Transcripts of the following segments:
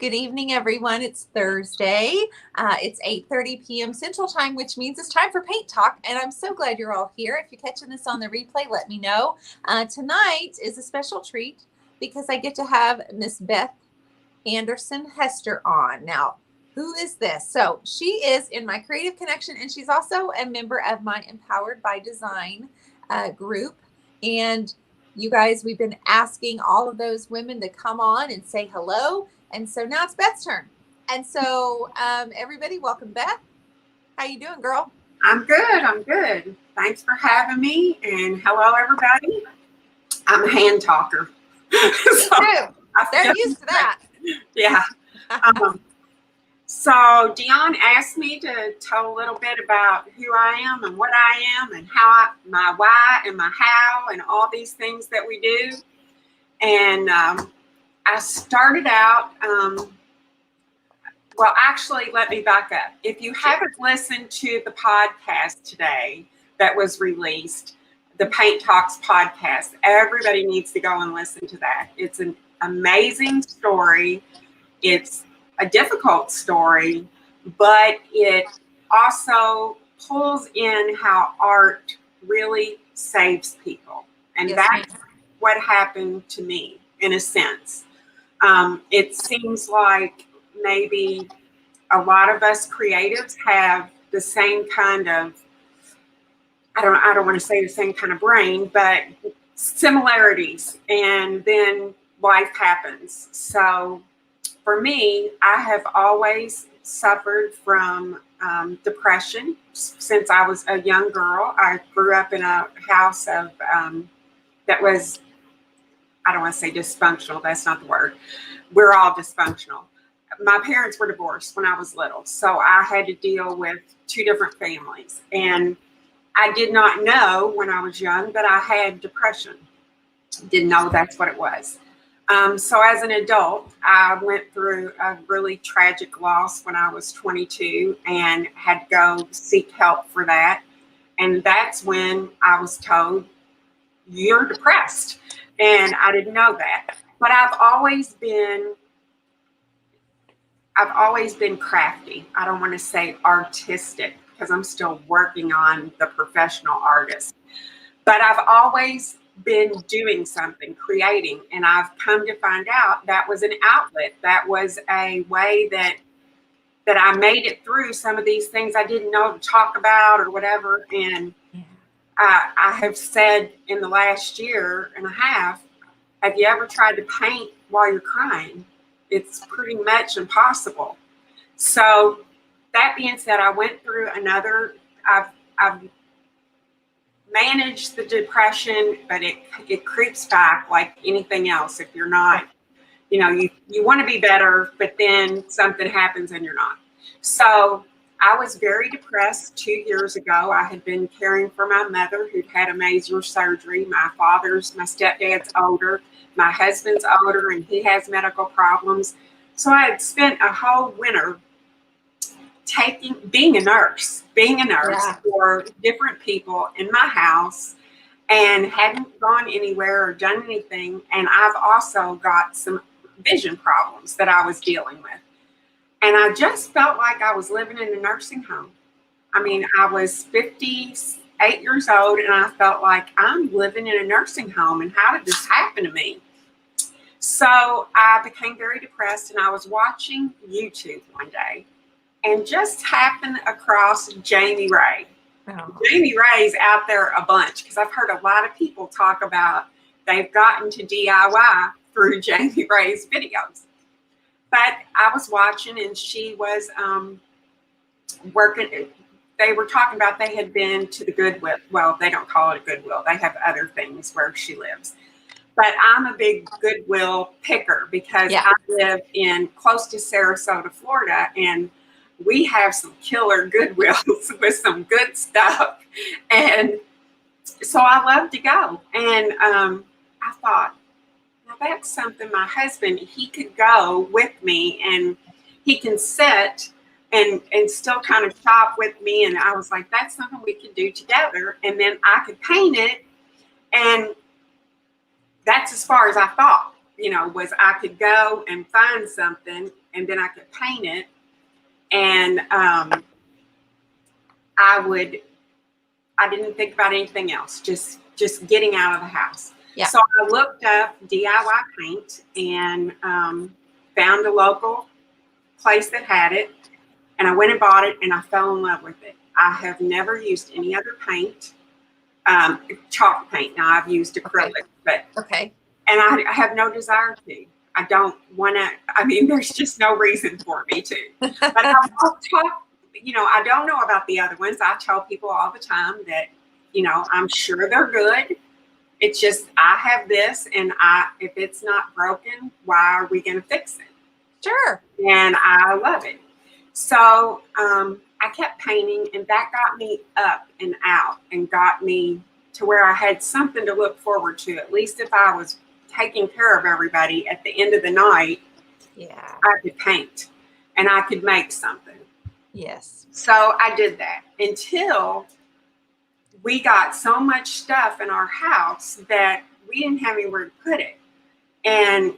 Good evening, everyone. It's Thursday. It's 8:30 p.m. Central Time, which means it's time for Paint Talk, and I'm so glad you're all here. If you're catching this on the replay, let me know. Tonight is a special treat because I get to have Miss Beth Anderson Hester on. Now, who is this? So she is in my Creative Connection, and she's also a member of my Empowered by Design group. And you guys, we've been asking all of those women to come on and say hello. And so now it's Beth's turn. And so everybody, welcome, Beth. How you doing, girl? I'm good. Thanks for having me. And hello, everybody. I'm a hand talker. They're used to that. Yeah. So Dionne asked me to tell a little bit about who I am and what I am and my why and my how and all these things that we do. And I started out, well, actually, let me back up. If you haven't listened to the podcast today that was released, the Paint Talks podcast, everybody needs to go and listen to that. It's an amazing story. It's a difficult story, but it also pulls in how art really saves people. And that's what happened to me, in a sense. It seems like maybe a lot of us creatives have the same kind of, I don't want to say the same kind of brain, but similarities, and then life happens. So for me, I have always suffered from depression since I was a young girl. I grew up in a house of that was, I don't want to say dysfunctional. That's not the word. We're all dysfunctional. My parents were divorced when I was little, so I had to deal with two different families. And I did not know when I was young that I had depression. Didn't know that's what it was. So as an adult, I went through a really tragic loss when I was 22 and had to go seek help for that. And that's when I was told, you're depressed. And I didn't know that. But I've always been crafty. I don't want to say artistic because I'm still working on the professional artist. But I've always been doing something, creating, and I've come to find out that was an outlet. That was a way that I made it through some of these things I didn't know to talk about or whatever. And I have said in the last year and a half, have you ever tried to paint while you're crying? It's pretty much impossible. So that being said, I went through I've managed the depression, but it creeps back like anything else. If you're not, you want to be better, but then something happens and you're not. So I was very depressed 2 years ago. I had been caring for my mother who'd had a major surgery. My stepdad's older. My husband's older and he has medical problems. So I had spent a whole winter being a nurse for different people in my house and hadn't gone anywhere or done anything. And I've also got some vision problems that I was dealing with. And I just felt like I was living in a nursing home. I mean, I was 58 years old and I felt like I'm living in a nursing home. And how did this happen to me? So I became very depressed and I was watching YouTube one day and just happened across Jamie Ray. Oh. Jamie Ray's out there a bunch because I've heard a lot of people talk about they've gotten to DIY through Jamie Ray's videos. But I was watching and she was working. They were talking about they had been to the Goodwill. Well, they don't call it a Goodwill. They have other things where she lives. But I'm a big Goodwill picker because I live close to Sarasota, Florida, and we have some killer Goodwills with some good stuff. And so I love to go. And I thought, now that's something my husband, he could go with me and he can sit and still kind of shop with me. And I was like, that's something we could do together. And then I could paint it. And that's as far as I thought. was I could go and find something and then I could paint it. And I didn't think about anything else, just getting out of the house. Yeah. So I looked up DIY paint and found a local place that had it. And I went and bought it and I fell in love with it. I have never used any other paint, chalk paint. Now I've used acrylic, but and I have no desire to. I don't want to. I mean, there's just no reason for me to. But I won't talk. I don't know about the other ones. I tell people all the time that, I'm sure they're good. It's just I have this, and if it's not broken, why are we going to fix it? Sure. And I love it. So I kept painting, and that got me up and out and got me to where I had something to look forward to. At least if I was taking care of everybody at the end of the night, I could paint and I could make something. Yes. So I did that until we got so much stuff in our house that we didn't have anywhere to put it. And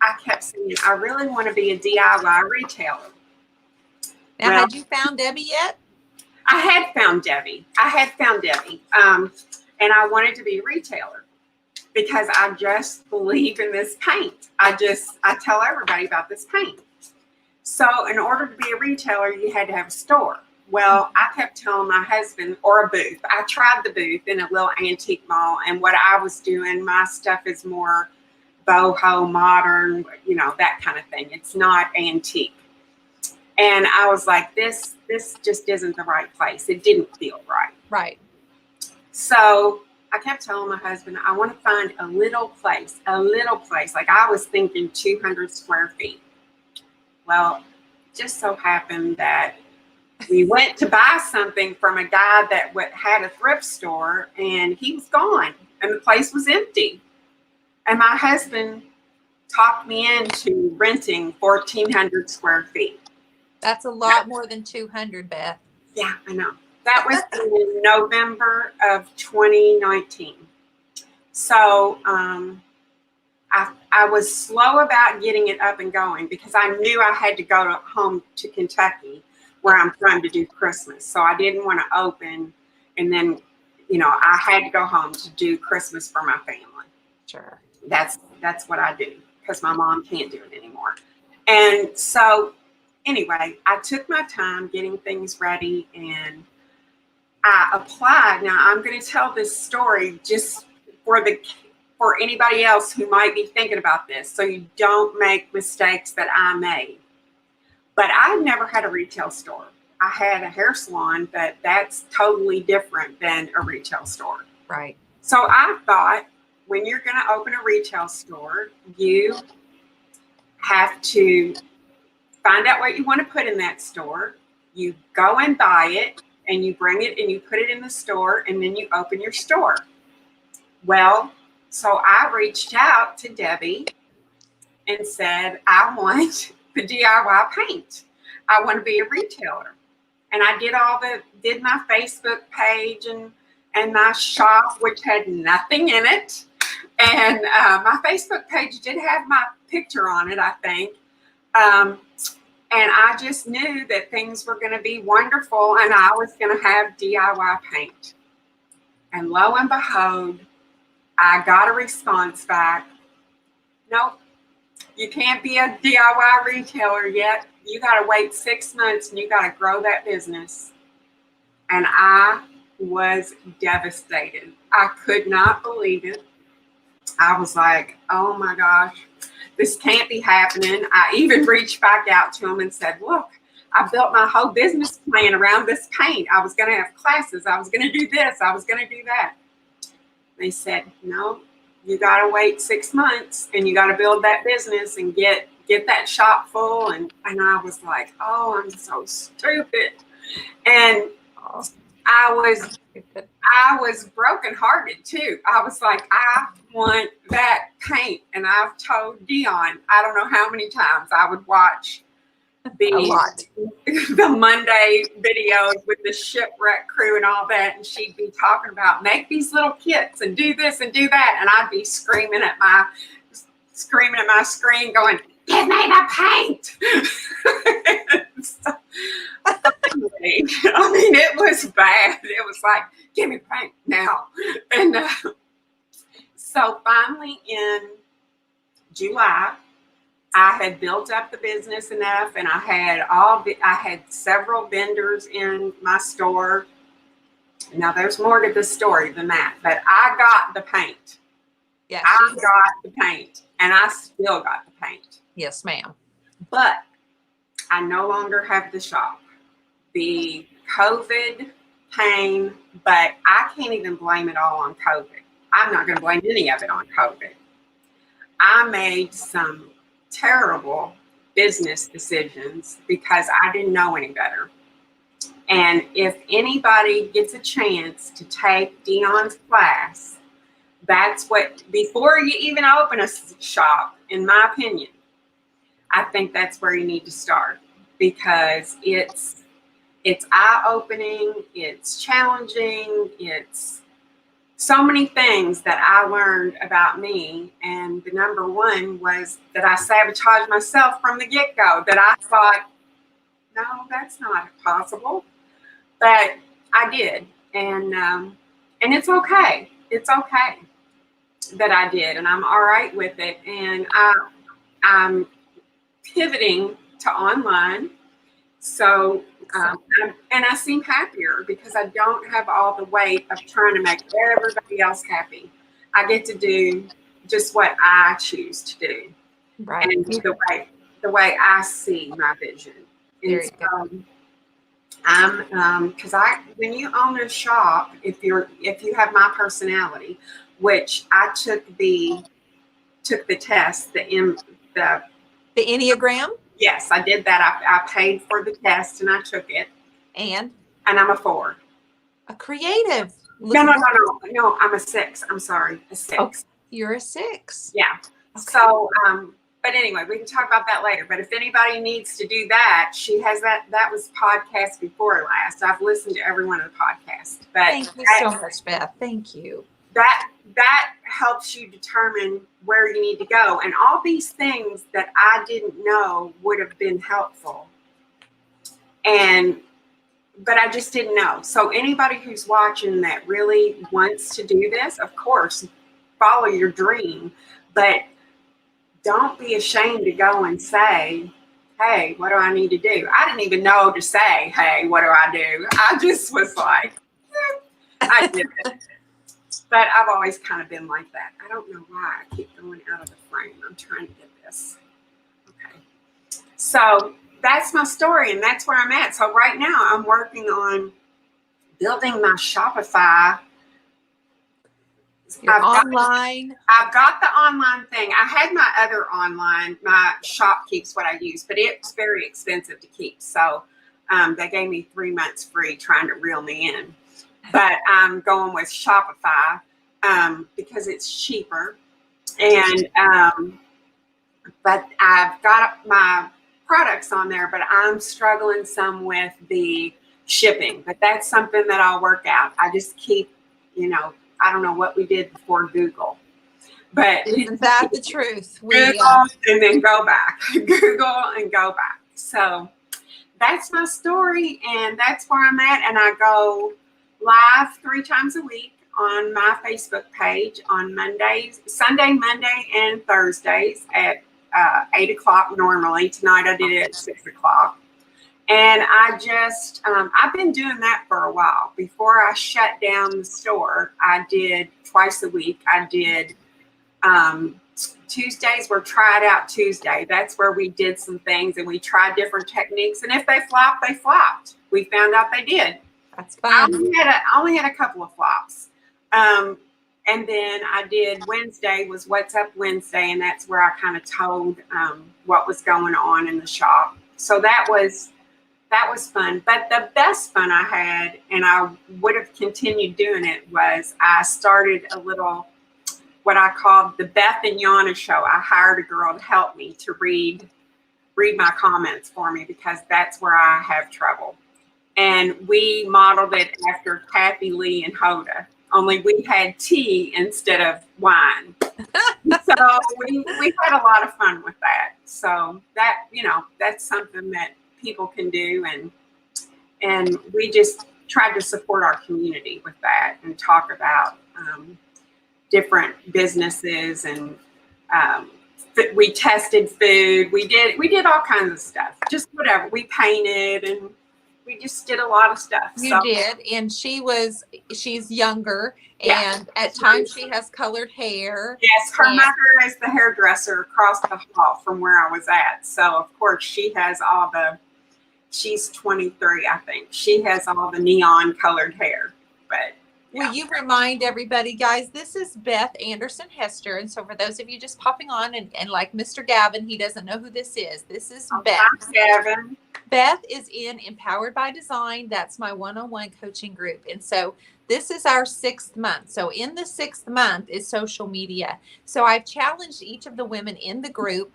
I kept saying, I really want to be a DIY retailer. Now, had you found Debbie yet? I had found Debbie. And I wanted to be a retailer because I just believe in this paint. I tell everybody about this paint. So in order to be a retailer, you had to have a store. Well, I kept telling my husband, or a booth. I tried the booth in a little antique mall, and what I was doing, my stuff is more boho, modern, that kind of thing. It's not antique. And I was like, this just isn't the right place. It didn't feel right. Right. So I kept telling my husband, I want to find a little place. Like I was thinking 200 square feet. Well, just so happened that we went to buy something from a guy that had a thrift store, and he was gone, and the place was empty. And my husband talked me into renting 1,400 square feet. That's a lot more than 200, Beth. Yeah, I know. That was in November of 2019. So I was slow about getting it up and going because I knew I had to go home to Kentucky, where I'm from, to do Christmas. So I didn't want to open, and then, I had to go home to do Christmas for my family. Sure. That's what I do because my mom can't do it anymore. And so anyway, I took my time getting things ready, and I applied. Now I'm going to tell this story just for anybody else who might be thinking about this, so you don't make mistakes that I made. But I've never had a retail store. I had a hair salon, but that's totally different than a retail store. Right. So I thought, when you're going to open a retail store, you have to find out what you want to put in that store. You go and buy it, and you bring it and you put it in the store, and then you open your store. Well, so I reached out to Debbie and said, I want the DIY paint. I want to be a retailer. And I did my Facebook page and my shop, which had nothing in it. And my Facebook page did have my picture on it, I think. And I just knew that things were going to be wonderful, and I was going to have DIY paint. And lo and behold, I got a response back. Nope, you can't be a DIY retailer yet. You got to wait 6 months, and you got to grow that business. And I was devastated. I could not believe it. I was like, oh my gosh, this can't be happening. I even reached back out to him and said, look, I built my whole business plan around this paint. I was going to have classes. I was going to do this. I was going to do that. They said, no, you got to wait 6 months, and you got to build that business and get that shop full. And I was like, oh, I'm so stupid. And I was brokenhearted too. I was like, I want that paint. And I've told Dionne, I don't know how many times I would watch the Monday videos with the shipwreck crew and all that. And she'd be talking about make these little kits and do this and do that. And I'd be screaming at my screaming at my screen going, "Give me the paint!" So, anyway, I mean, it was bad. It was like, "Give me paint now." And so finally in July, I had built up the business enough, and I had several vendors in my store. Now there's more to the story than that, but I got the paint. Yes. I got the paint, and I still got the paint. Yes, ma'am. But I no longer have the shop. The COVID pain, but I can't even blame it all on COVID. I'm not going to blame any of it on COVID. I made some terrible business decisions because I didn't know any better. And if anybody gets a chance to take Dionne's class, that's what, before you even open a shop, in my opinion, I think that's where you need to start, because it's eye-opening, it's challenging, it's so many things that I learned about me. And the number one was that I sabotaged myself from the get-go, that I thought, no, that's not possible. But I did. And it's okay. It's okay that I did. And I'm all right with it. And I'm pivoting to online. So, and I seem happier because I don't have all the weight of trying to make everybody else happy. I get to do just what I choose to do, Right. and the way I see my vision. And so, because when you own a shop, if you have my personality, which I took the test, the Enneagram. Yes, I did that. I paid for the test and I took it. And I'm a 4. A creative. No, I'm a 6. I'm sorry, a 6. Oh, you're a 6. Yeah. Okay. So, but anyway, we can talk about that later. But if anybody needs to do that, she has that. That was podcast before last. I've listened to every one of the podcasts. But thank you so much, Beth. Thank you. That helps you determine where you need to go. And all these things that I didn't know would have been helpful. But I just didn't know. So anybody who's watching that really wants to do this, of course, follow your dream. But don't be ashamed to go and say, "Hey, what do I need to do?" I didn't even know to say, "Hey, what do I do?" I just was like, I did it. But I've always kind of been like that. I don't know why I keep going out of the frame. I'm trying to get this. Okay. So that's my story, and that's where I'm at. So right now I'm working on building my Shopify. I've got the online thing. I had my other online. My shop keeps what I use, but it's very expensive to keep. So they gave me 3 months free trying to reel me in. But I'm going with Shopify because it's cheaper. And but I've got my products on there, but I'm struggling some with the shipping. But that's something that I'll work out. I just keep, I don't know what we did before Google. But isn't that the truth? Google and then go back. Google and go back. So that's my story, and that's where I'm at. And I go live 3 times a week on my Facebook page on Sunday, Monday, and Thursdays at 8 o'clock normally. Tonight I did it at 6 o'clock. And I just, I've been doing that for a while. Before I shut down the store, I did twice a week. I did Tuesdays were Try It Out Tuesday. That's where we did some things and we tried different techniques. And if they flopped, they flopped. We found out they did. That's fine. I only had a couple of flops. And then I did Wednesday was What's Up Wednesday. And that's where I kind of told what was going on in the shop. So that was fun. But the best fun I had, and I would have continued doing it, was I started a little, what I called the Beth and Yana show. I hired a girl to help me to read my comments for me because that's where I have trouble. And we modeled it after Kathy Lee and Hoda only we had tea instead of wine. So we had a lot of fun with that. So that, that's something that people can do. And we just tried to support our community with that and talk about different businesses, and we tested food. We did all kinds of stuff, just whatever. We painted, and we just did a lot of stuff. You did, and she's younger, and at times she has colored hair. Yes, her mother is the hairdresser across the hall from where I was at. So of course she has she's 23, I think. She has all the neon colored hair. But will you remind everybody, guys, this is Beth Anderson Hester. And so for those of you just popping on, and like Mr. Gavin, he doesn't know who this is. This is Beth. Hi, Gavin. Beth is in Empowered by Design. That's my one-on-one coaching group. And so this is our 6th month. So in the 6th month is social media. So I've challenged each of the women in the group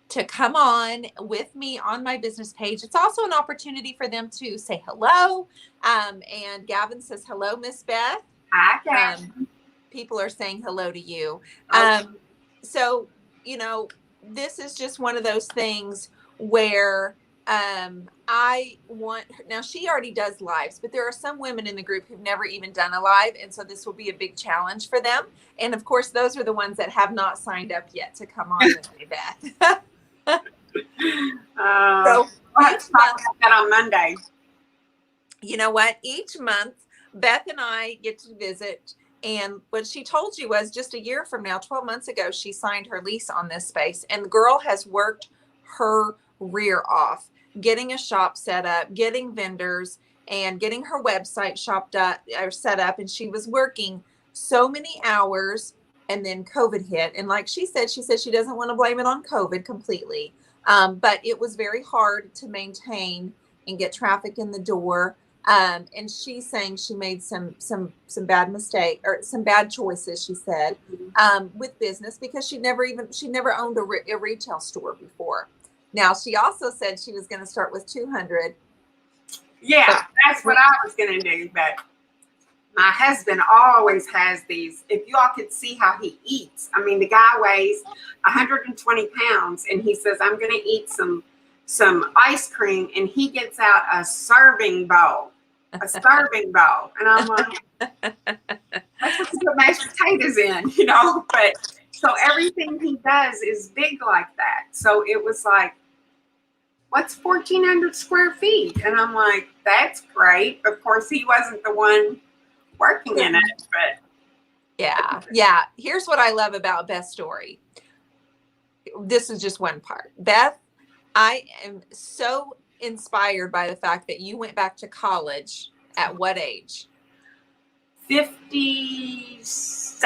to come on with me on my business page. It's also an opportunity for them to say hello. And Gavin says, hello, Miss Beth. Hi, Gavin. People are saying hello to you. Okay. So, this is just one of those things where now she already does lives, but there are some women in the group who've never even done a live. And so this will be a big challenge for them. And of course, those are the ones that have not signed up yet to come on with me, Beth. So let's talk about that on Monday. You know what? Each month, Beth and I get to visit. And what she told you was just a year from now, 12 months ago, she signed her lease on this space. And the girl has worked her rear off, getting a shop set up, getting vendors, and getting her website set up. And she was working so many hours, and then COVID hit. And like she said she doesn't want to blame it on COVID completely. But it was very hard to maintain and get traffic in the door. And she's saying she made some bad mistake, or some bad choices, she said, with business, because she never owned a retail store before. Now, she also said she was going to start with 200. Yeah, that's what I was going to do. But my husband always has these. If you all could see how he eats. I mean, the guy weighs 120 pounds, and he says, I'm going to eat some ice cream, and he gets out a serving bowl. And I'm like, that's what you put mashed potatoes in, But so everything he does is big like that. So it was like, what's 1,400 square feet? And I'm like, that's great. Of course, he wasn't the one working in it, but yeah. Here's what I love about Beth's story. This is just one part. Beth, I am so inspired by the fact that you went back to college at what age? 56.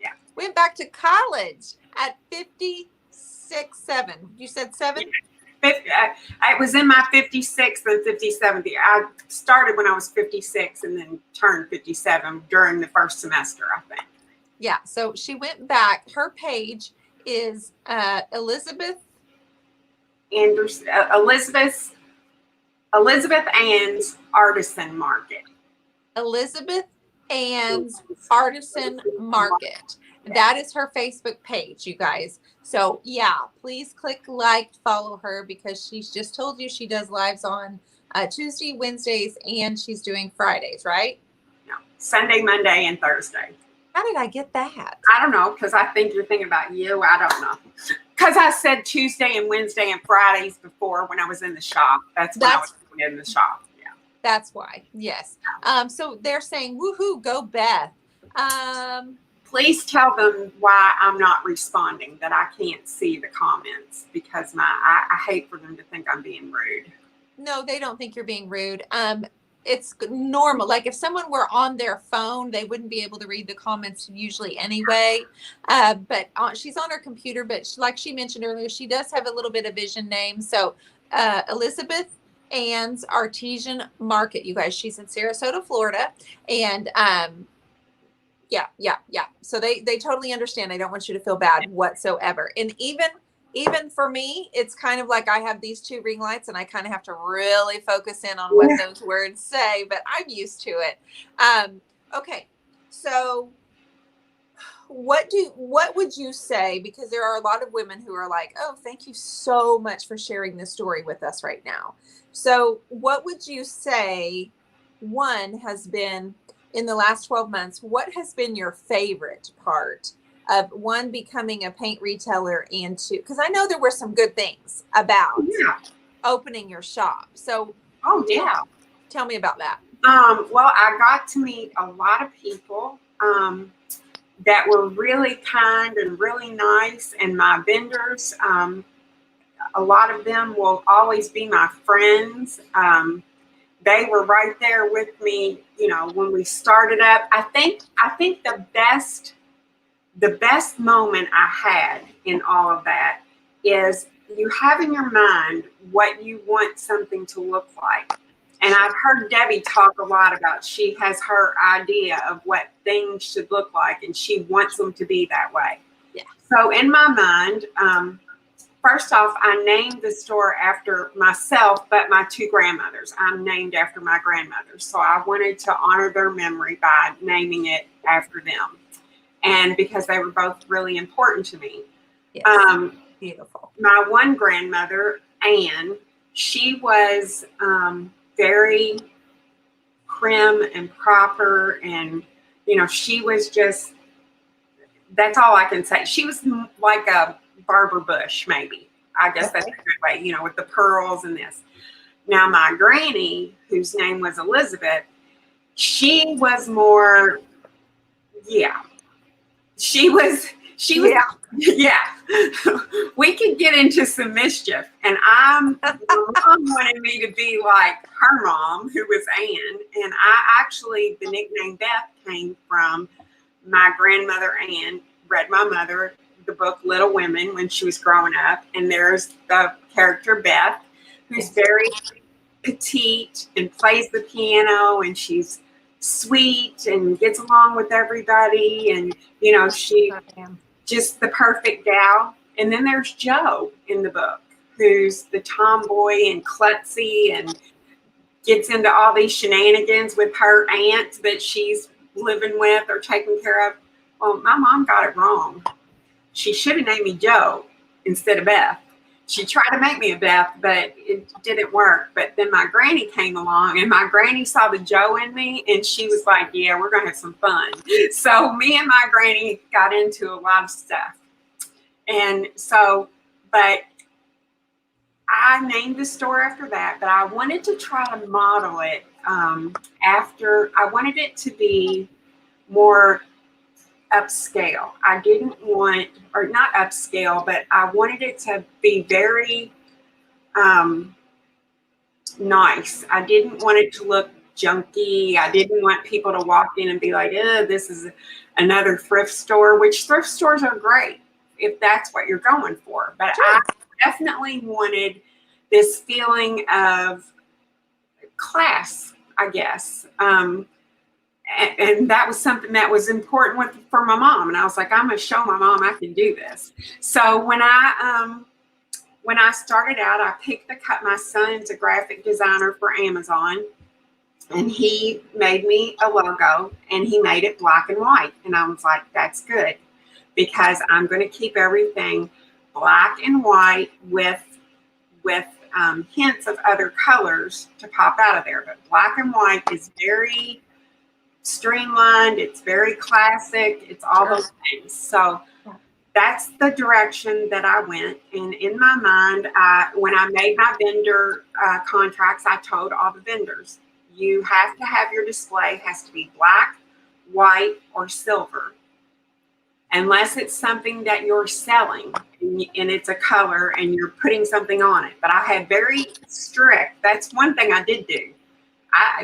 Yeah. Went back to college at 56, 7. You said 7? I was in my 56th and 57th year. I started when I was 56 and then turned 57 during the first semester, I think. Yeah. So she went back. Her page is Elizabeth Ann's Artisan Market. Elizabeth Ann's Artisan Market. That is her Facebook page, you guys. So yeah, please click like, follow her, because she's just told you she does lives on Tuesday, Wednesdays, and she's doing Fridays, right? No, Sunday, Monday, and Thursday. How did I get that? I don't know, because I think you're thinking about you. I don't know. Because I said Tuesday and Wednesday and Fridays before when I was in the shop. That's when I was in the shop. Yeah. That's why. Yes. So they're saying, woohoo, go Beth. Please tell them why I'm not responding, that I can't see the comments, because I hate for them to think I'm being rude. No, they don't think you're being rude. It's normal. Like if someone were on their phone, they wouldn't be able to read the comments usually anyway. But she's on her computer, but like she mentioned earlier, she does have a little bit of vision name. So Elizabeth Ann's Artisan Market, you guys, she's in Sarasota, Florida. And yeah. So they totally understand. They don't want you to feel bad whatsoever. And even even for me, it's kind of like I have these two ring lights and I kind of have to really focus in on what those words say, but I'm used to it. Okay. So what would you say, because there are a lot of women who are like, oh, thank you so much for sharing this story with us right now. So what would you say one has been in the last 12 months, what has been your favorite part of one, becoming a paint retailer, and two, because I know there were some good things about opening your shop. So tell me about that. Well, I got to meet a lot of people that were really kind and really nice, and my vendors, a lot of them will always be my friends. They were right there with me, you know, when we started up. I think the best moment I had in all of that is you have in your mind what you want something to look like. And I've heard Debbie talk a lot about, she has her idea of what things should look like, and she wants them to be that way. Yeah. So in my mind, first off, I named the store after myself, but my two grandmothers. I'm named after my grandmothers. So I wanted to honor their memory by naming it after them. And because they were both really important to me. Yes. Beautiful. My one grandmother, Anne, she was very prim and proper, and you know, she was just, that's all I can say. She was like a Barbara Bush, maybe. I guess that's a good way, you know, with the pearls and this. Now my granny, whose name was Elizabeth, she was more, she was we could get into some mischief, and my mom wanted me to be like her mom, who was Anne, and I actually, the nickname Beth came from my grandmother Anne read my mother the book Little Women when she was growing up, and there's the character Beth, who's very petite and plays the piano, and she's sweet and gets along with everybody, and you know, she just the perfect gal. And then there's Joe in the book, who's the tomboy and klutzy and gets into all these shenanigans with her aunt that she's living with or taking care of. Well, my mom got it wrong. She should have named me Joe instead of Beth. She tried to make me a Beth, but it didn't work. But then my granny came along, and my granny saw the Joe in me, and she was like, yeah, we're going to have some fun. So me and my granny got into a lot of stuff. And so, but I named the store after that, but I wanted to try to model it after, I wanted it to be more upscale. I didn't want, or not upscale, but I wanted it to be very nice. I didn't want it to look junky. I didn't want people to walk in and be like, this is another thrift store, which thrift stores are great if that's what you're going for. But I definitely wanted this feeling of class, I guess. And that was something that was important for my mom. And I was like, I'm going to show my mom I can do this. So when I started out, I picked my son's a graphic designer for Amazon, and he made me a logo, and he made it black and white. And I was like, that's good, because I'm going to keep everything black and white with hints of other colors to pop out of there. But black and white is very streamlined. It's very classic. It's all those things. So that's the direction that I went. And in my mind, when I made my vendor contracts, I told all the vendors, you have to have your display has to be black, white, or silver, unless it's something that you're selling and it's a color and you're putting something on it. But I had very strict, that's one thing I did do.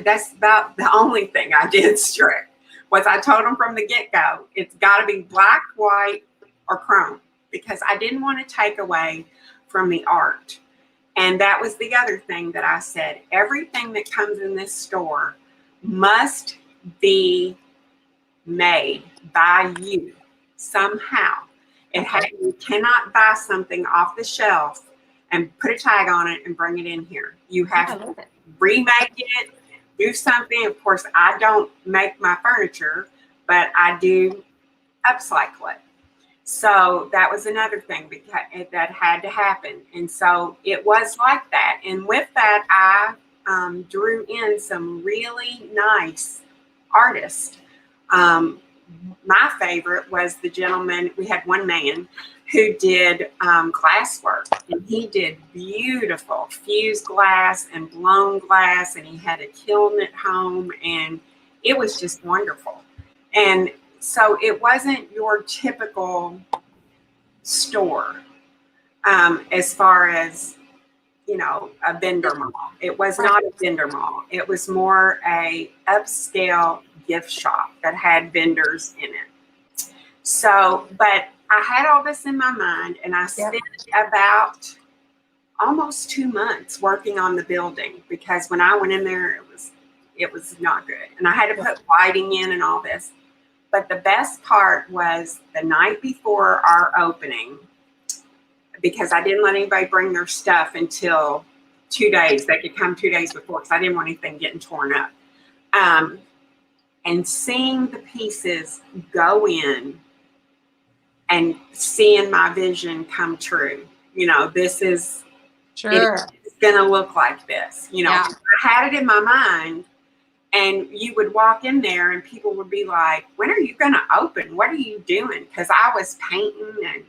That's about the only thing I did strict, was I told them from the get-go, it's got to be black, white, or chrome, because I didn't want to take away from the art. And that was the other thing that I said, everything that comes in this store must be made by you somehow. You cannot buy something off the shelf and put a tag on it and bring it in here. You have to remake it, do something. Of course, I don't make my furniture, but I do upcycle it. So that was another thing that had to happen. And so it was like that. And with that, I drew in some really nice artists. My favorite was the gentleman, we had one man who did glass work, and he did beautiful fused glass and blown glass, and he had a kiln at home, and it was just wonderful. And so it wasn't your typical store as far as, you know, a vendor mall. It was not a vendor mall. It was more a upscale gift shop that had vendors in it. So, but I had all this in my mind, and I spent about almost 2 months working on the building, because when I went in there, it was not good. And I had to put lighting in and all this. But the best part was the night before our opening, because I didn't let anybody bring their stuff until 2 days. They could come 2 days before, because I didn't want anything getting torn up. And seeing the pieces go in and seeing my vision come true. You know, this is, it's going to look like this. You know, I had it in my mind, and you would walk in there and people would be like, when are you going to open? What are you doing? Because I was painting, and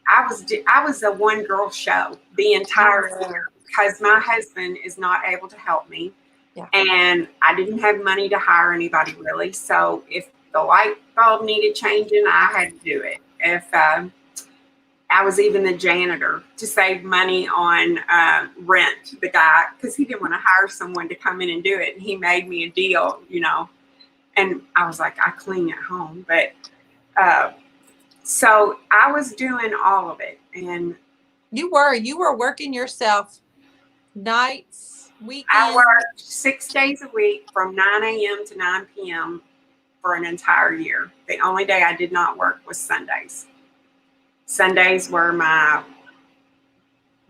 I was a one girl show the entire year, because my husband is not able to help me. Yeah. And I didn't have money to hire anybody really. So if the light bulb needed changing, I had to do it. If I was even the janitor to save money on rent, the guy, because he didn't want to hire someone to come in and do it. And he made me a deal, you know. And I was like, I clean at home. But so I was doing all of it. And you were working yourself nights, weekends. I worked 6 days a week from 9 a.m. to 9 p.m. for an entire year. The only day I did not work was Sundays. Sundays were my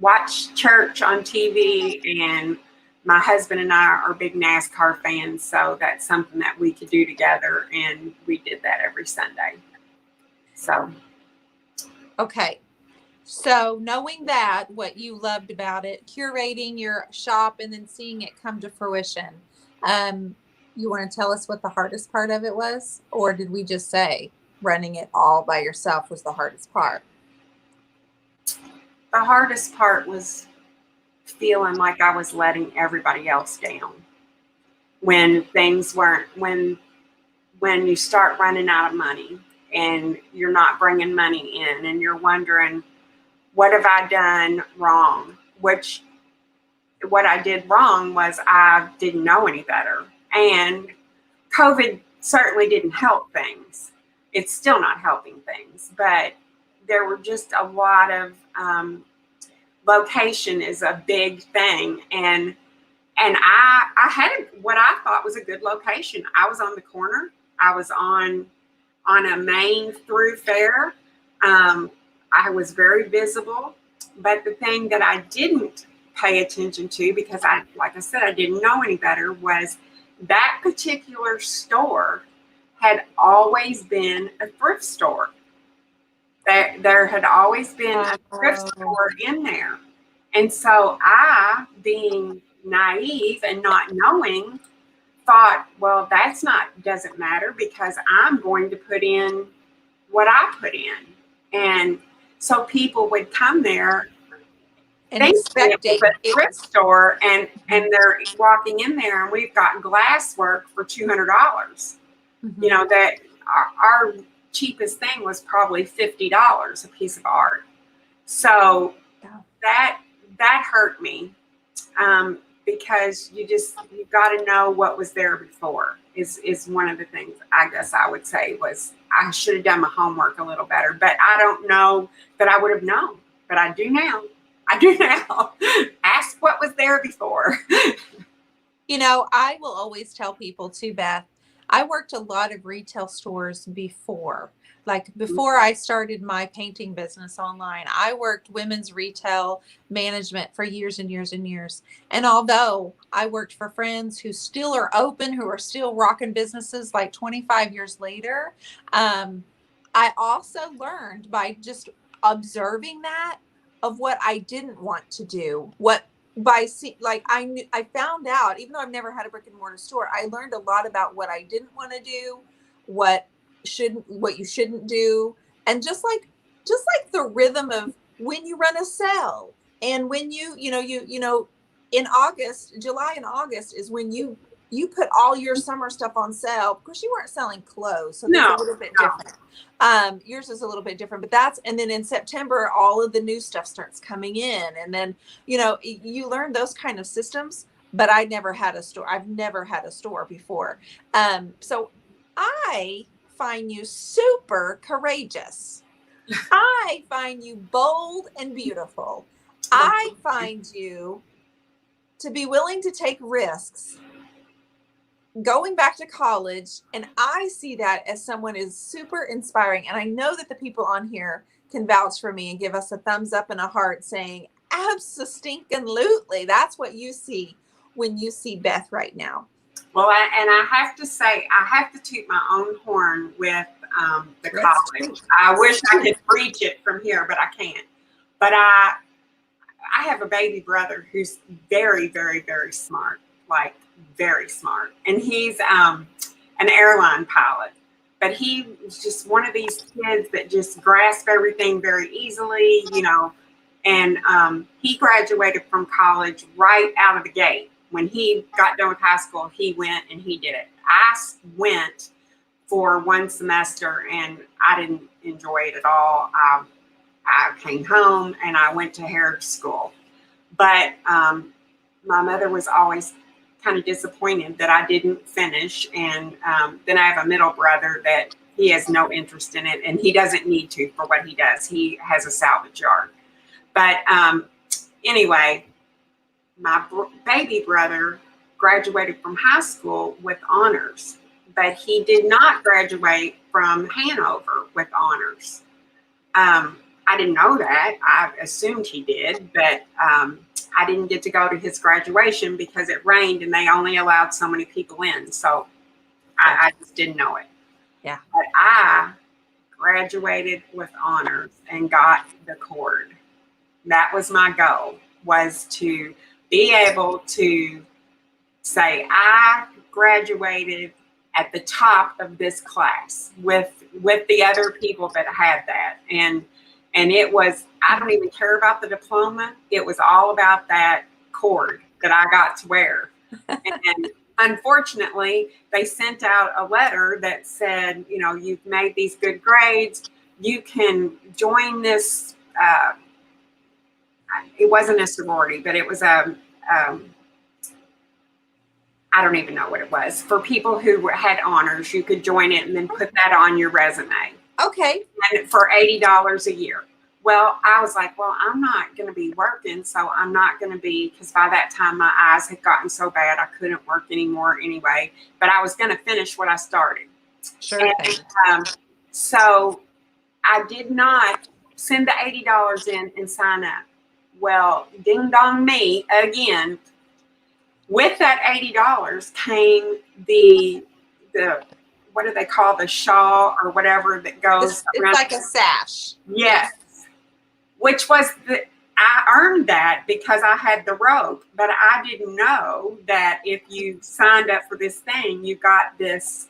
watch church on TV, and my husband and I are big NASCAR fans, so that's something that we could do together, and we did that every Sunday. So. Okay. So knowing that, what you loved about it, curating your shop and then seeing it come to fruition, you want to tell us what the hardest part of it was? Or did we just say running it all by yourself was the hardest part? The hardest part was feeling like I was letting everybody else down. When things weren't, when you start running out of money and you're not bringing money in, and you're wondering, what have I done wrong? What I did wrong was I didn't know any better. And COVID certainly didn't help things. It's still not helping things, but there were just a lot of location is a big thing. And I had what I thought was a good location. I was on the corner. I was on a main thoroughfare. I was very visible, but the thing that I didn't pay attention to, because like I said, I didn't know any better, was that particular store had always been a thrift store. There had always been a thrift store in there. And so I, being naive and not knowing, thought, well, doesn't matter, because I'm going to put in what I put in. And so people would come there and expect a thrift store, and they're walking in there, and we've got glass work for $200. Mm-hmm. You know, that our cheapest thing was probably $50 a piece of art. So that hurt me, because you've got to know what was there before is one of the things I guess I would say was I should have done my homework a little better, but I don't know that I would have known, but I do now. Ask what was there before. You know, I will always tell people too, Beth, I worked a lot of retail stores before. Like before I started my painting business online, I worked women's retail management for years and years and years. And although I worked for friends who still are open, who are still rocking businesses like 25 years later, I also learned by just observing that of what I didn't want to do. I found out, even though I've never had a brick and mortar store, I learned a lot about what I didn't want to do, what you shouldn't do, and just like the rhythm of when you run a sale, and when in August, July and August is when you put all your summer stuff on sale. Of course, you weren't selling clothes, so that's a little bit different. Yours is a little bit different, but and then in September, all of the new stuff starts coming in, and then you learn those kind of systems. But I never had a store. I've never had a store before, so I find you super courageous. I find you bold and beautiful. I find you to be willing to take risks going back to college. And I see that as someone is super inspiring. And I know that the people on here can vouch for me and give us a thumbs up and a heart saying, absolutely. That's what you see when you see Beth right now. Well, I have to say, I have to toot my own horn with the college. I wish I could preach it from here, but I can't. But I have a baby brother who's very, very, very smart, like very smart. And he's an airline pilot. But he was just one of these kids that just grasp everything very easily, And he graduated from college right out of the gate. When he got done with high school, he went and he did it. I went for one semester and I didn't enjoy it at all. I came home and I went to heritage school. But my mother was always kind of disappointed that I didn't finish. And then I have a middle brother that he has no interest in it, and he doesn't need to for what he does. He has a salvage yard. But anyway, my baby brother graduated from high school with honors, but he did not graduate from Hanover with honors. I didn't know that. I assumed he did, but I didn't get to go to his graduation because it rained and they only allowed so many people in. So I just didn't know it. Yeah. But I graduated with honors and got the cord. That was my goal, was to be able to say I graduated at the top of this class with the other people that had that. And it was, I don't even care about the diploma. It was all about that cord that I got to wear. And unfortunately, they sent out a letter that said, you've made these good grades. You can join this. It wasn't a sorority, but it was I don't even know what it was. For people who had honors, you could join it and then put that on your resume. Okay. And for $80 a year. Well, I was like, well, I'm not going to be working, so I'm not going to be, because by that time my eyes had gotten so bad I couldn't work anymore anyway. But I was going to finish what I started. Sure. And, so I did not send the $80 in and sign up. Well, ding dong me again. With that $80 came the what do they call the shawl or whatever that goes around? It's like a sash. Yes. Which was I earned that because I had the robe, but I didn't know that if you signed up for this thing, you got this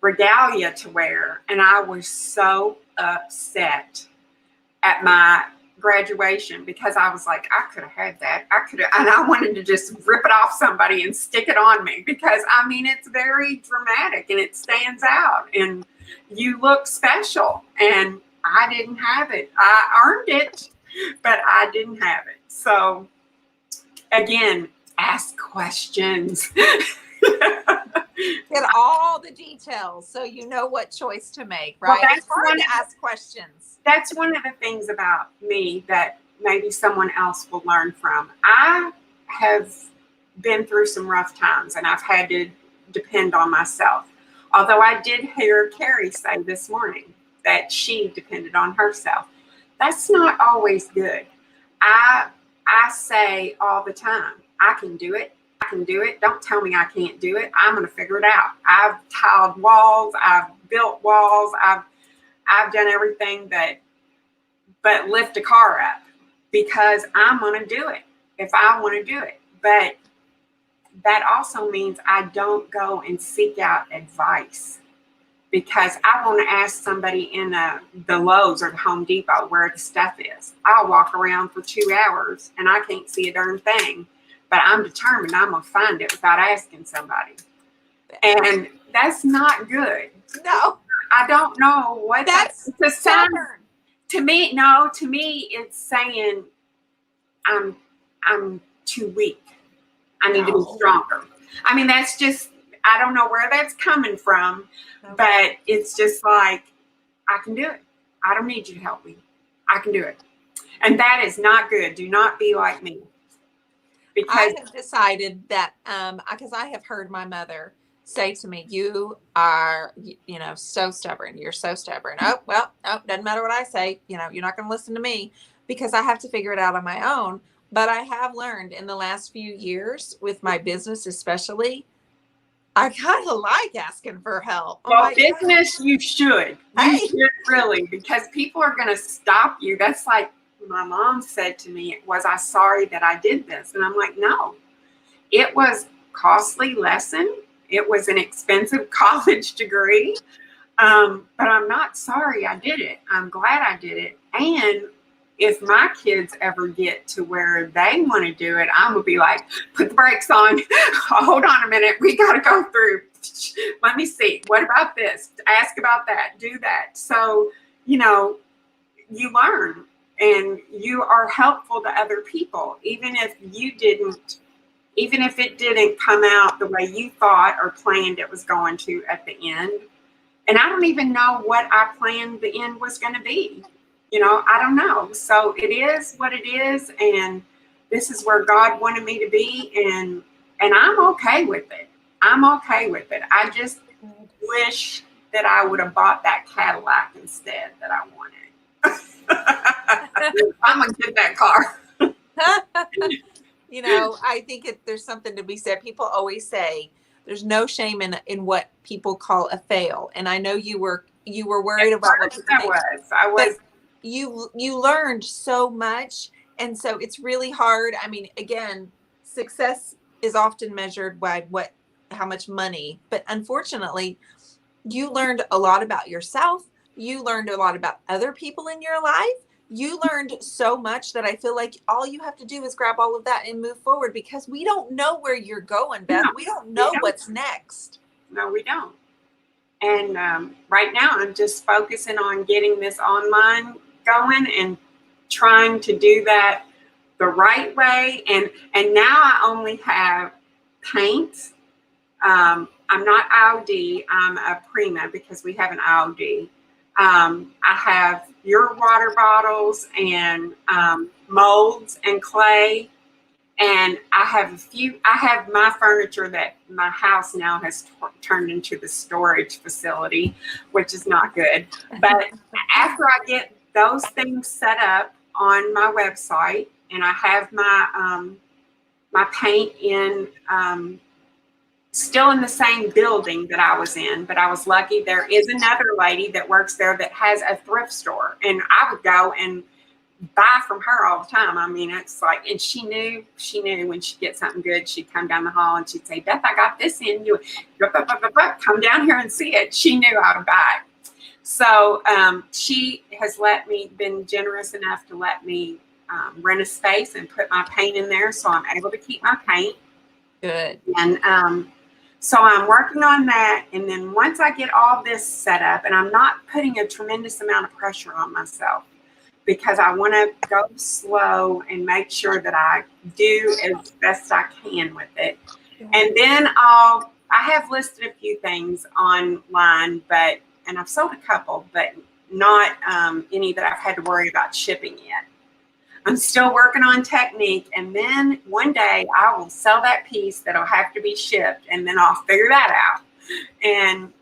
regalia to wear. And I was so upset at my graduation because I was like, I could have had that. And I wanted to just rip it off somebody and stick it on me because it's very dramatic and it stands out and you look special. And I didn't have it. I earned it, but I didn't have it. So again, ask questions. Get all the details so you know what choice to make, right? Well, it's hard to ask questions. That's one of the things about me that maybe someone else will learn from. I have been through some rough times and I've had to depend on myself. Although I did hear Carrie say this morning that she depended on herself. That's not always good. I say all the time, I can do it. I can do it. Don't tell me I can't do it. I'm going to figure it out. I've tiled walls. I've built walls. I've done everything but lift a car up, because I'm going to do it if I want to do it. But that also means I don't go and seek out advice, because I want to ask somebody in the Lowe's or the Home Depot where the stuff is. I'll walk around for 2 hours and I can't see a darn thing, but I'm determined I'm going to find it without asking somebody. And that's not good. No. I don't know what that's the sign. To me, it's saying I'm too weak. I need to be stronger. I mean, that's just, I don't know where that's coming from, but it's just like, I can do it. I don't need you to help me. I can do it. And that is not good. Do not be like me. Because I have decided that, because I have heard my mother say to me, you are, so stubborn. You're so stubborn. Oh, well, no, doesn't matter what I say. You're not going to listen to me, because I have to figure it out on my own. But I have learned in the last few years with my business, especially, I kind of like asking for help. Well, business, you should. You should really, because people are going to stop you. That's like my mom said to me, was I sorry that I did this? And I'm like, no, it was costly lesson. It was an expensive college degree. But I'm not sorry I did it. I'm glad I did it. And if my kids ever get to where they want to do it, I'm going to be like, put the brakes on. Hold on a minute. We got to go through. Let me see. What about this? Ask about that. Do that. So, you learn and you are helpful to other people, even if it didn't come out the way you thought or planned it was going to at the end. And I don't even know what I planned the end was going to be. I don't know. So it is what it is. And this is where God wanted me to be. And I'm okay with it. I'm okay with it. I just wish that I would have bought that Cadillac instead that I wanted. I'm going to get that car. I think there's something to be said. People always say there's no shame in what people call a fail. And I know you were worried about what people think. I was. You learned so much. And so it's really hard. I mean, again, success is often measured by how much money, but unfortunately, you learned a lot about yourself. You learned a lot about other people in your life. You learned so much that I feel like all you have to do is grab all of that and move forward, because we don't know where you're going, Beth. We don't know what's next. No, we don't. And right now I'm just focusing on getting this online going and trying to do that the right way. And now I only have paint. I'm not IOD. I'm a Prima, because we have an IOD. I have your water bottles and molds and clay. And I have my furniture that my house now has turned into the storage facility, which is not good. But after I get those things set up on my website, and I have my my paint in still in the same building that I was in, but I was lucky. There is another lady that works there that has a thrift store, and I would go and buy from her all the time. I mean, it's like, and she knew when she'd get something good, she'd come down the hall and she'd say, Beth, I got this in you. Come down here and see it. She knew I would buy it. So she has been generous enough to let me rent a space and put my paint in there, so I'm able to keep my paint. Good. And so I'm working on that. And then once I get all this set up, and I'm not putting a tremendous amount of pressure on myself, because I want to go slow and make sure that I do as best I can with it. And then I have listed a few things online, and I've sold a couple, but not any that I've had to worry about shipping yet. I'm still working on technique, and then one day I will sell that piece that'll have to be shipped, and then I'll figure that out. And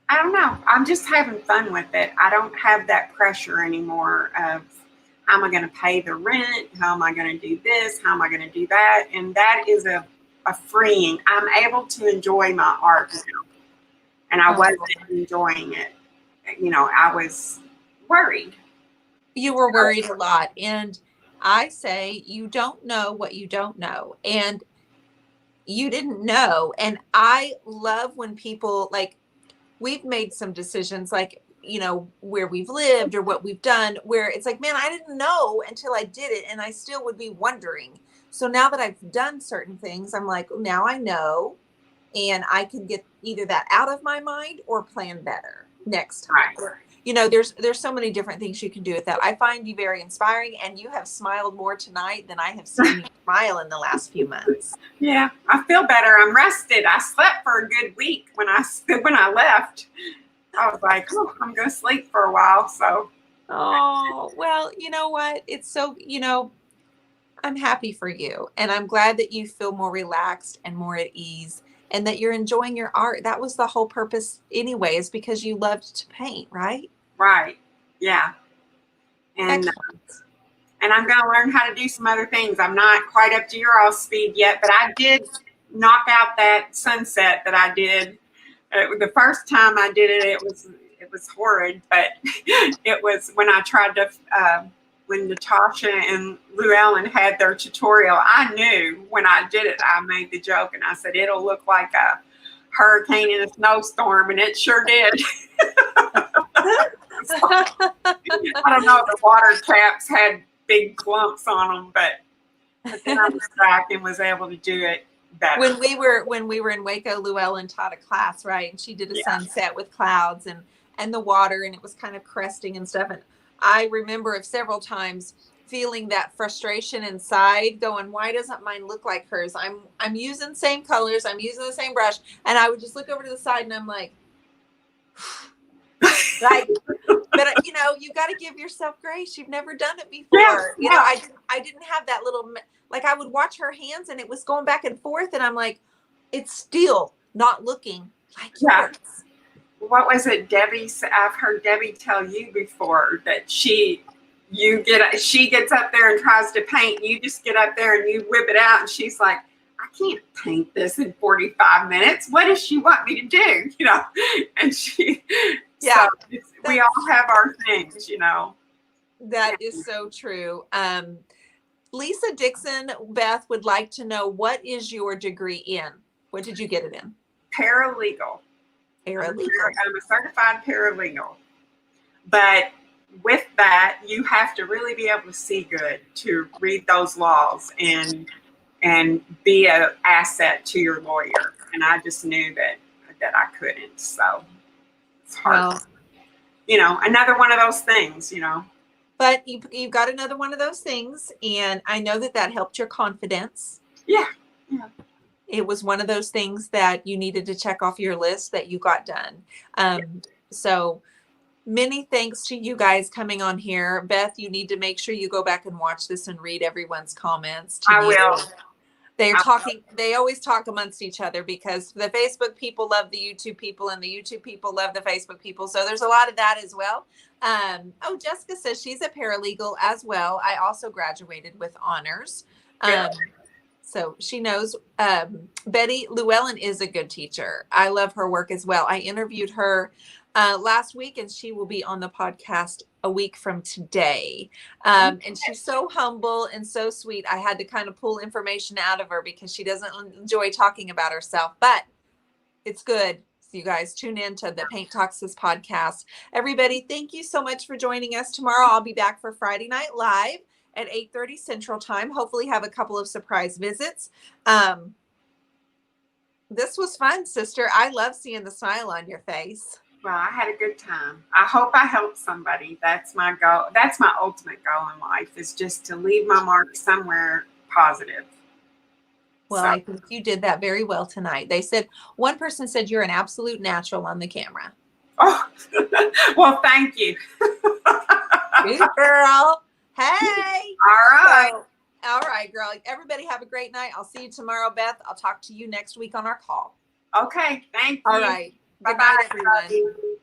I don't know. I'm just having fun with it. I don't have that pressure anymore of how am I going to pay the rent? How am I going to do this? How am I going to do that? And that is a freeing. I'm able to enjoy my art now. And I wasn't enjoying it. You know, I was worried. You were worried a lot. And I say, you don't know what you don't know. And you didn't know. And I love when people, like, we've made some decisions, like, you know, where we've lived or what we've done, where it's like, man, I didn't know until I did it. And I still would be wondering. So now that I've done certain things, I'm like, now I know. And I can get either that out of my mind or plan better next time. Right. You know, there's so many different things you can do with that. I find you very inspiring, and you have smiled more tonight than I have seen you smile in the last few months. Yeah, I feel better. I'm rested. I slept for a good week when I left. I was like, oh, I'm going to sleep for a while. So. Oh, well, you know what? It's so, you know, I'm happy for you, and I'm glad that you feel more relaxed and more at ease, and that you're enjoying your art. That was the whole purpose anyway, is because you loved to paint, right? Right. Yeah. And I'm going to learn how to do some other things. I'm not quite up to your all speed yet, but I did knock out that sunset that I did. The first time I did it, it was horrid, but it was when I tried to, when Natasha and Llewellyn had their tutorial, I knew when I did it, I made the joke and I said, it'll look like a hurricane in a snowstorm, and it sure did. So, I don't know, the water taps had big clumps on them, but then I was back and was able to do it better. When we were in Waco, Llewellyn taught a class, right? And she did a sunset with clouds and the water, and it was kind of cresting and stuff. And I remember of several times feeling that frustration inside, going, why doesn't mine look like hers? I'm using the same colors, I'm using the same brush, and I would just look over to the side and I'm like, like, but you know, you got to give yourself grace. You've never done it before. Yes, you know, I didn't have that little, like, I would watch her hands and it was going back and forth, and I'm like, it's still not looking like yours. What was it, Debbie? I've heard Debbie tell you before that she gets up there and tries to paint. You just get up there and you whip it out, and she's like, I can't paint this in 45 minutes. What does she want me to do? You know, and she, so we all have our things, you know. That is so true. Lisa Dixon, Beth, would like to know, what is your degree in? What did you get it in? Paralegal. Paralegal. I'm a certified paralegal. But with that, you have to really be able to see good to read those laws and be an asset to your lawyer. And I just knew that I couldn't. So it's hard. Well, you know, another one of those things, you know. But you've got another one of those things, and I know that helped your confidence. Yeah. It was one of those things that you needed to check off your list that you got done. So many thanks to you guys coming on here. Beth, you need to make sure you go back and watch this and read everyone's comments. I will. They're talking. They always talk amongst each other, because the Facebook people love the YouTube people and the YouTube people love the Facebook people. So there's a lot of that as well. Jessica says she's a paralegal as well. I also graduated with honors. So she knows. Betty Llewellyn is a good teacher. I love her work as well. I interviewed her last week, and she will be on the podcast a week from today. And she's so humble and so sweet. I had to kind of pull information out of her because she doesn't enjoy talking about herself, but it's good. So you guys tune in to the Paint Talks This podcast. Everybody, thank you so much for joining us. Tomorrow I'll be back for Friday Night Live at 8:30 Central Time. Hopefully have a couple of surprise visits. This was fun, sister. I love seeing the smile on your face. Well, I had a good time. I hope I helped somebody. That's my goal. That's my ultimate goal in life, is just to leave my mark somewhere positive. Well, I think you did that very well tonight. They said, one person said you're an absolute natural on the camera. Oh, well, thank you. Good girl. Hey. All right. All right, girl. Everybody have a great night. I'll see you tomorrow, Beth. I'll talk to you next week on our call. Okay. Thank you. All right. Good Bye-bye, night, everyone. everybody.